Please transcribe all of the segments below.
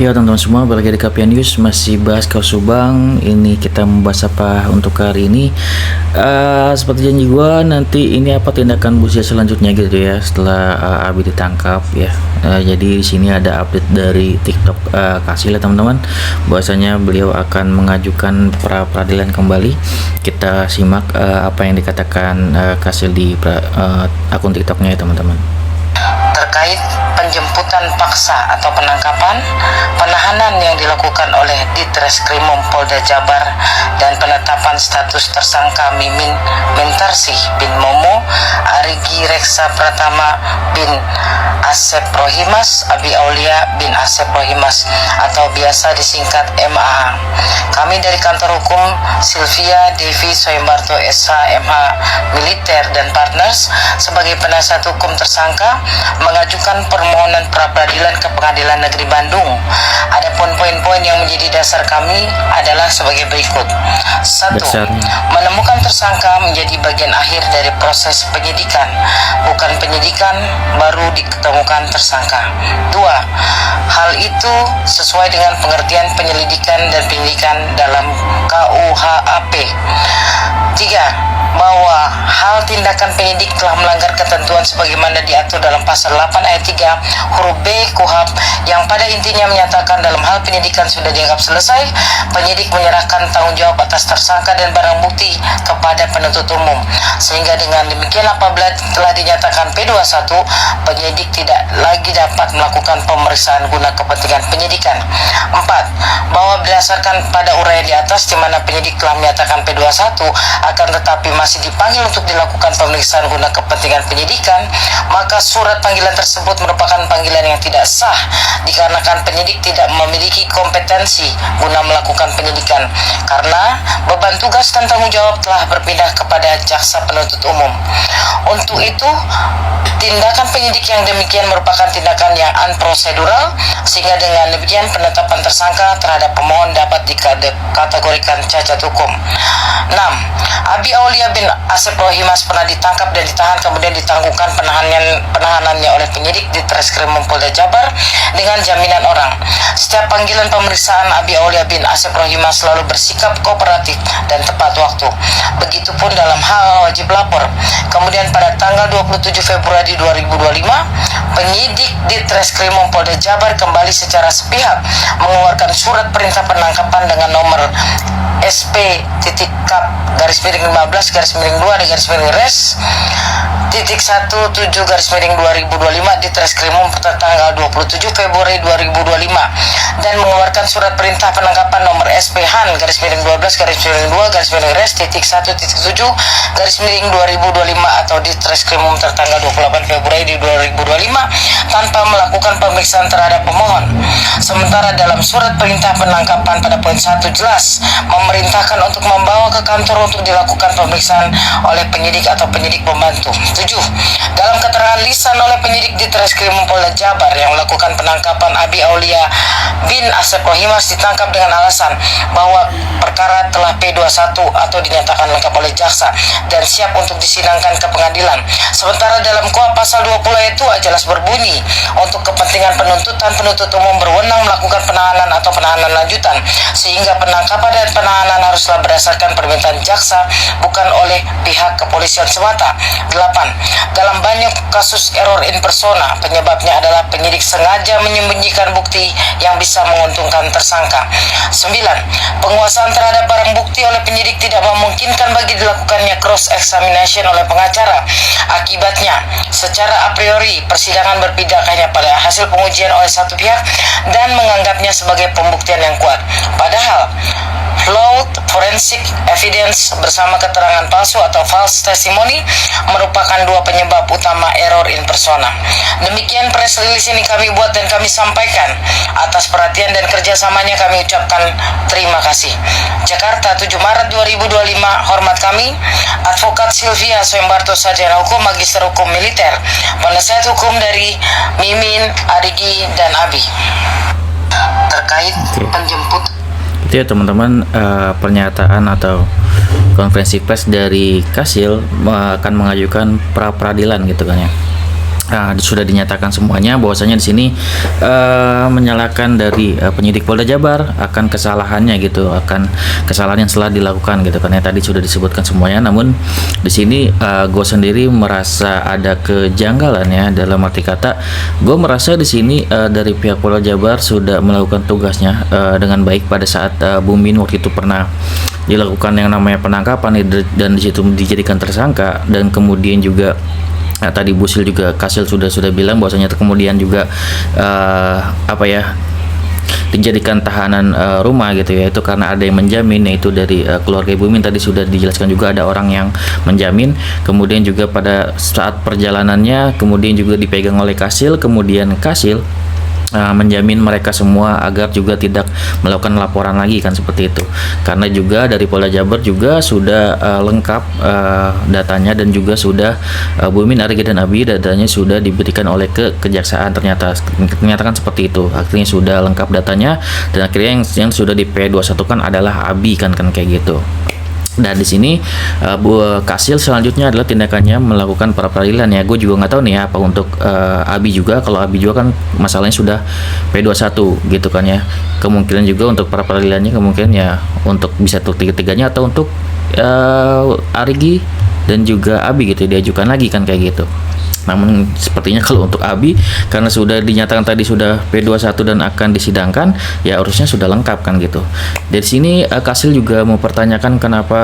Ya teman-teman semua, balik lagi di Kapia News, masih bahas kasus Subang. Ini kita membahas apa untuk hari ini? Seperti janji gua, nanti ini apa tindakan Busia selanjutnya gitu ya setelah Abi ditangkap ya. Jadi di sini ada update dari TikTok Kasil ya teman-teman. Bahwasanya beliau akan mengajukan pra peradilan kembali. Kita simak apa yang dikatakan Kasil di akun TikToknya ya teman-teman. Terkait penjemputan paksa atau penangkapan, penahanan yang dilakukan oleh Ditreskrimum Polda Jabar dan penetapan status tersangka Mimin Mintarsih bin Momo, Arigi Reksa Pratama bin Asep Rohimas, Abi Aulia bin Asep Rohimas atau biasa disingkat MAA. Kami dari kantor hukum Sylvia Devi Soemarto SH MH Militer dan Partners sebagai penasihat hukum tersangka mengajukan permohonan pra-peradilan ke Pengadilan Negeri Bandung. Adapun poin-poin yang menjadi dasar kami adalah sebagai berikut. 1. Menemukan tersangka menjadi bagian akhir dari proses penyidikan, bukan penyidikan baru ditemukan tersangka. 2. Hal itu sesuai dengan pengertian penyelidikan dan penyidikan dalam KUHAP. 3. Bahwa hal tindakan penyidik telah melanggar ketentuan sebagaimana diatur dalam pasal 8 ayat 3 huruf B KUHAP yang pada intinya menyatakan dalam hal penyidikan sudah dianggap selesai, penyidik menyerahkan tanggung jawab atas tersangka dan barang bukti kepada penuntut umum. Sehingga dengan demikian apabila telah dinyatakan P21, penyidik tidak lagi dapat melakukan pemeriksaan guna kepentingan penyidikan. 4. Bahwa berdasarkan pada uraian di atas di mana penyidik telah menyatakan P21 akan tetapi masih dipanggil untuk dilakukan pemeriksaan guna kepentingan penyidikan, maka surat panggilan tersebut merupakan panggilan yang tidak sah dikarenakan penyidik tidak memiliki kompetensi guna melakukan penyidikan karena beban tugas dan tanggung jawab telah berpindah kepada jaksa penuntut umum. Untuk itu, tindakan penyidik yang demikian merupakan tindakan yang unprosedural, sehingga dengan demikian penetapan tersangka terhadap pemohon dapat dikategorikan cacat hukum. 6. Abi Aulia bin Asep Rohimas pernah ditangkap dan ditahan kemudian ditanggungkan penahanannya oleh penyidik di Treskrimum Polda Jabar dengan jaminan orang. Setiap panggilan pemeriksaan Abi Aulia bin Asep Rohimas selalu bersikap kooperatif dan tepat waktu. Begitupun dalam hal wajib lapor. Kemudian pada tanggal 27 Februari 2025, penyidik di Treskrimum Polda Jabar kembali secara sepihak mengeluarkan surat perintah penangkapan dengan nomor SP.Kap-15-2-Res .17-2025 di Treskrimum pada tanggal 27 Februari 2025 dan mengeluarkan surat perintah penangkapan nomor SP-12-2-Res .1.7-2025 atau di Treskrimum tertanggal 28 Februari 2025 tanpa melakukan pemeriksaan terhadap pemohon. Sementara dalam surat perintah penangkapan pada poin 1 jelas memerintahkan untuk membawa ke kantor untuk dilakukan pemeriksaan oleh penyidik atau penyidik pembantu. 7. Dalam keterangan lisan oleh penyidik di Treskrimum Polda Jabar yang melakukan penangkapan Abi Aulia bin Asep Rohimas ditangkap dengan alasan bahwa perkara telah P21 atau dinyatakan lengkap oleh jaksa dan siap untuk disidangkan ke pengadilan. Sementara dalam KUHP pasal 20 ayat 2 jelas berbunyi untuk kepentingan penuntutan penuntut umum berwenang melakukan penahanan atau penahanan lanjutan, sehingga penangkapan dan penahanan haruslah berdasarkan permintaan jaksa bukan oleh pihak kepolisian semata. 8. Dalam banyak kasus error in persona, penyebabnya adalah penyidik sengaja menyembunyikan bukti yang bisa menguntungkan tersangka. 9. Penguasaan terhadap barang bukti oleh penyidik tidak memungkinkan bagi dilakukannya cross examination oleh pengacara. Akibatnya, secara a priori persidangan berpijak hanya pada hasil pengujian oleh satu pihak dan menganggapnya sebagai pembuktian yang kuat. Padahal flawed forensic evidence bersama keterangan palsu atau false testimony merupakan dua penyebab utama error in persona. Demikian press release ini kami buat dan kami sampaikan. Atas perhatian dan kerjasamanya kami ucapkan terima kasih. Jakarta, 7 Maret 2025. Hormat kami, Advokat Sylvia Soemarto Sarjana Hukum, Magister Hukum Militer, penasihat hukum dari Mimin, Arigi, dan Abi. Terkait penjemput itu ya teman-teman, pernyataan atau konferensi pers dari Kasil akan mengajukan pra peradilan gitu kan ya. sudah dinyatakan semuanya bahwasanya di sini menyalahkan dari penyidik Polda Jabar akan kesalahannya gitu, akan kesalahan yang telah dilakukan gitu, karena tadi sudah disebutkan semuanya. Namun di sini gue sendiri merasa ada kejanggalan ya, dalam arti kata gue merasa di sini dari pihak Polda Jabar sudah melakukan tugasnya dengan baik pada saat Bu Min waktu itu pernah dilakukan yang namanya penangkapan dan di situ dijadikan tersangka, dan kemudian juga tadi Busil juga Kasil sudah bilang bahwasanya kemudian juga dijadikan tahanan rumah gitu ya, itu karena ada yang menjamin, yaitu dari keluarga Ibu Min. Tadi sudah dijelaskan juga ada orang yang menjamin, kemudian juga pada saat perjalanannya kemudian juga dipegang oleh Kasil, kemudian Kasil menjamin mereka semua agar juga tidak melakukan laporan lagi kan, seperti itu. Karena juga dari Polda Jabar juga sudah lengkap datanya, dan juga sudah Bu Min, Arigi dan Abi datanya sudah diberikan oleh kejaksaan, ternyata kan seperti itu. Akhirnya sudah lengkap datanya, dan akhirnya yang sudah di P21 kan adalah Abi kan kayak gitu. Dan di sini Bu Kasil selanjutnya adalah tindakannya melakukan pra peradilan ya. Gue juga nggak tahu nih ya, apa untuk Abi juga. Kalau Abi juga kan masalahnya sudah P21 gitu kan ya. Kemungkinan juga untuk pra peradilannya kemungkinan ya untuk bisa tiga-tiganya, atau untuk Arigi dan juga Abi gitu diajukan lagi kan kayak gitu. Namun sepertinya kalau untuk Abi, karena sudah dinyatakan tadi sudah P21 dan akan disidangkan, ya harusnya sudah lengkap kan gitu. Dari sini Kasil juga mempertanyakan kenapa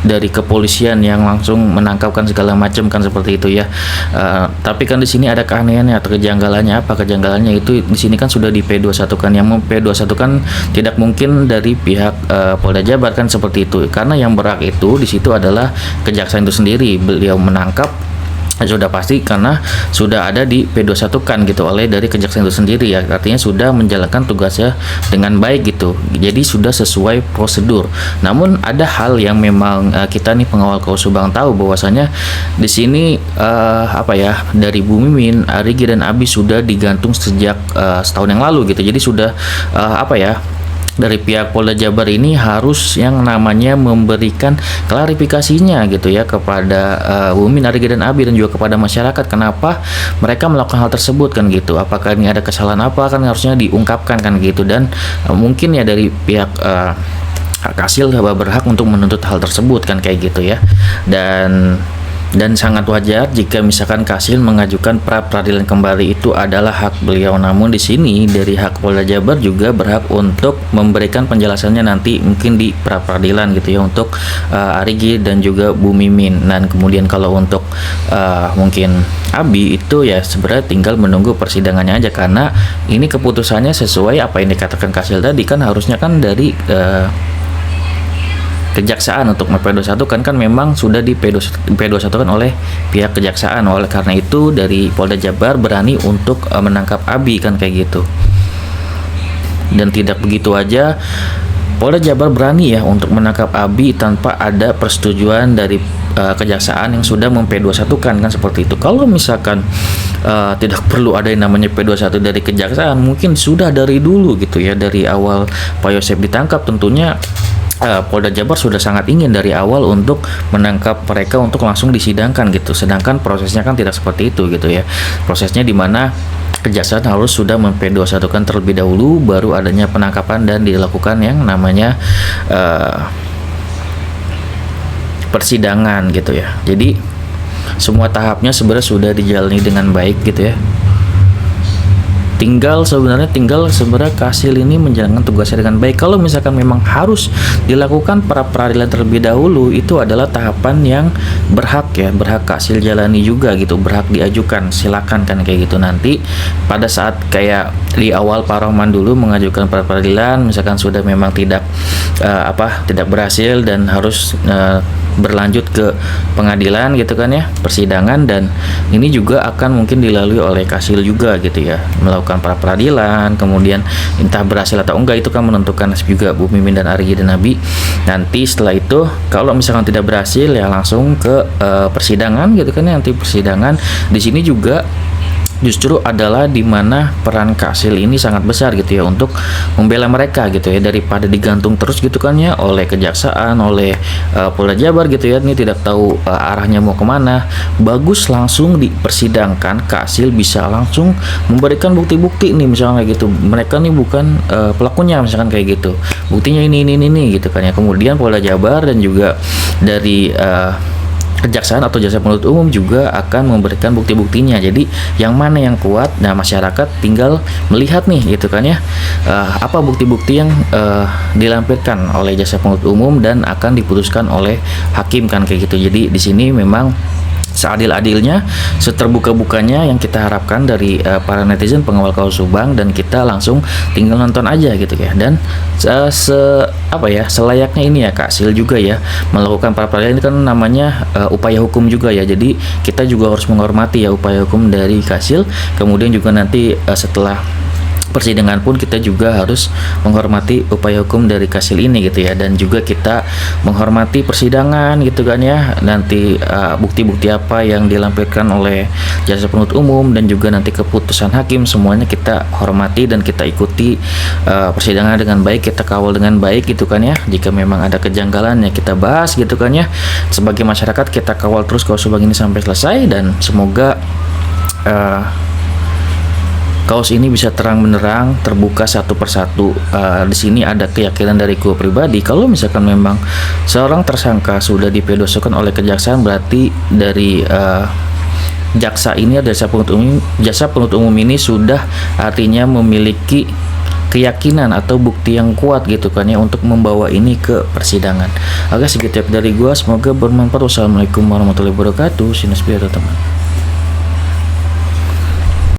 dari kepolisian yang langsung menangkapkan segala macam kan, seperti itu ya. Tapi kan di sini ada keanehannya atau kejanggalannya. Apa kejanggalannya itu? Di sini kan sudah di P21 kan, yang P21 kan tidak mungkin dari pihak Polda Jabar kan, seperti itu. Karena yang berhak itu di situ adalah kejaksaan itu sendiri. Beliau menangkap sudah pasti karena sudah ada di P21 kan gitu oleh dari kejaksaan itu sendiri ya, artinya sudah menjalankan tugasnya dengan baik gitu, jadi sudah sesuai prosedur. Namun ada hal yang memang kita nih pengawal Kausubang tahu bahwasanya di sini dari Bu Mimin, Arigi dan Abi sudah digantung sejak setahun yang lalu gitu, jadi sudah dari pihak Polda Jabar ini harus yang namanya memberikan klarifikasinya gitu ya kepada Bu Min, Arigi dan Abi, dan juga kepada masyarakat kenapa mereka melakukan hal tersebut kan gitu. Apakah ini ada kesalahan apa kan, harusnya diungkapkan kan gitu. Dan mungkin ya dari pihak Kasil berhak untuk menuntut hal tersebut kan kayak gitu ya. Dan sangat wajar jika misalkan Kasil mengajukan pra peradilan kembali, itu adalah hak beliau. Namun di sini dari hak Polda Jabar juga berhak untuk memberikan penjelasannya nanti mungkin di pra peradilan gitu ya, untuk Arigi dan juga Bu Mimin. Dan kemudian kalau untuk mungkin Abi itu ya sebenarnya tinggal menunggu persidangannya aja, karena ini keputusannya sesuai apa yang dikatakan Kasil tadi kan, harusnya kan dari kejaksaan untuk P21 kan memang sudah di P21 kan oleh pihak kejaksaan. Oleh karena itu dari Polda Jabar berani untuk menangkap Abi kan kayak gitu. Dan tidak begitu aja Polda Jabar berani ya untuk menangkap Abi tanpa ada persetujuan dari kejaksaan yang sudah P21 kan seperti itu. Kalau misalkan tidak perlu ada yang namanya P21 dari kejaksaan, mungkin sudah dari dulu gitu ya, dari awal Pak Yosep ditangkap tentunya Polda Jabar sudah sangat ingin dari awal untuk menangkap mereka untuk langsung disidangkan gitu. Sedangkan prosesnya kan tidak seperti itu gitu ya. Prosesnya di mana kejaksaan harus sudah P21 kan terlebih dahulu, baru adanya penangkapan dan dilakukan yang namanya persidangan gitu ya. Jadi semua tahapnya sebenarnya sudah dijalani dengan baik gitu ya. Tinggal sebenarnya Kasil ini menjalankan tugasnya dengan baik. Kalau misalkan memang harus dilakukan pra peradilan terlebih dahulu, itu adalah tahapan yang berhak Kasil jalani juga gitu, berhak diajukan, silakan kan kayak gitu. Nanti pada saat kayak di awal Pak Rohman dulu mengajukan pra peradilan, misalkan sudah memang tidak berhasil dan harus berlanjut ke pengadilan gitu kan ya, persidangan, dan ini juga akan mungkin dilalui oleh Kasil juga gitu ya, melakukan pra peradilan, kemudian entah berhasil atau enggak itu kan menentukan juga Bu Mimin dan Arigi dan Abi. Nanti setelah itu kalau misalkan tidak berhasil ya langsung ke persidangan gitu kan ya. Nanti persidangan di sini juga justru adalah di mana peran Kak Sil ini sangat besar gitu ya untuk membela mereka gitu ya, daripada digantung terus gitu kan ya oleh kejaksaan, oleh Polda Jabar gitu ya, ini tidak tahu arahnya mau kemana. Bagus langsung dipersidangkan, Kak Sil bisa langsung memberikan bukti-bukti nih misalnya kayak gitu, mereka nih bukan pelakunya misalkan kayak gitu, buktinya ini gitu kan ya. Kemudian Polda Jabar dan juga dari kejaksaan atau jasa penuntut umum juga akan memberikan bukti-buktinya. Jadi yang mana yang kuat, nah masyarakat tinggal melihat nih gitu kan ya, apa bukti-bukti yang dilampirkan oleh jasa penuntut umum dan akan diputuskan oleh hakim kan kayak gitu. Jadi di sini memang seadil-adilnya, seterbuka-bukanya yang kita harapkan dari para netizen pengawal kasus Subang, dan kita langsung tinggal nonton aja gitu ya. Dan selayaknya ini ya Kak Sil juga ya melakukan pra peradilan, ini kan namanya upaya hukum juga ya. Jadi kita juga harus menghormati ya upaya hukum dari Kak Sil. Kemudian juga nanti setelah persidangan pun kita juga harus menghormati upaya hukum dari Kak Sil ini gitu ya, dan juga kita menghormati persidangan gitu kan ya, nanti bukti-bukti apa yang dilampirkan oleh jasa penuntut umum dan juga nanti keputusan hakim, semuanya kita hormati dan kita ikuti persidangan dengan baik, kita kawal dengan baik gitu kan ya. Jika memang ada kejanggalan ya kita bahas gitu kan ya, sebagai masyarakat kita kawal terus kasus Subang ini sampai selesai, dan semoga kaos ini bisa terang benderang terbuka satu persatu. Di sini ada keyakinan dari gue pribadi, kalau misalkan memang seorang tersangka sudah dipedosekan oleh kejaksaan, berarti dari jaksa ini, jasa penuntut umum ini sudah artinya memiliki keyakinan atau bukti yang kuat gitu kan ya untuk membawa ini ke persidangan. Oke, segitu dari gue, semoga bermanfaat. Wassalamualaikum warahmatullahi wabarakatuh. Sinus biar teman.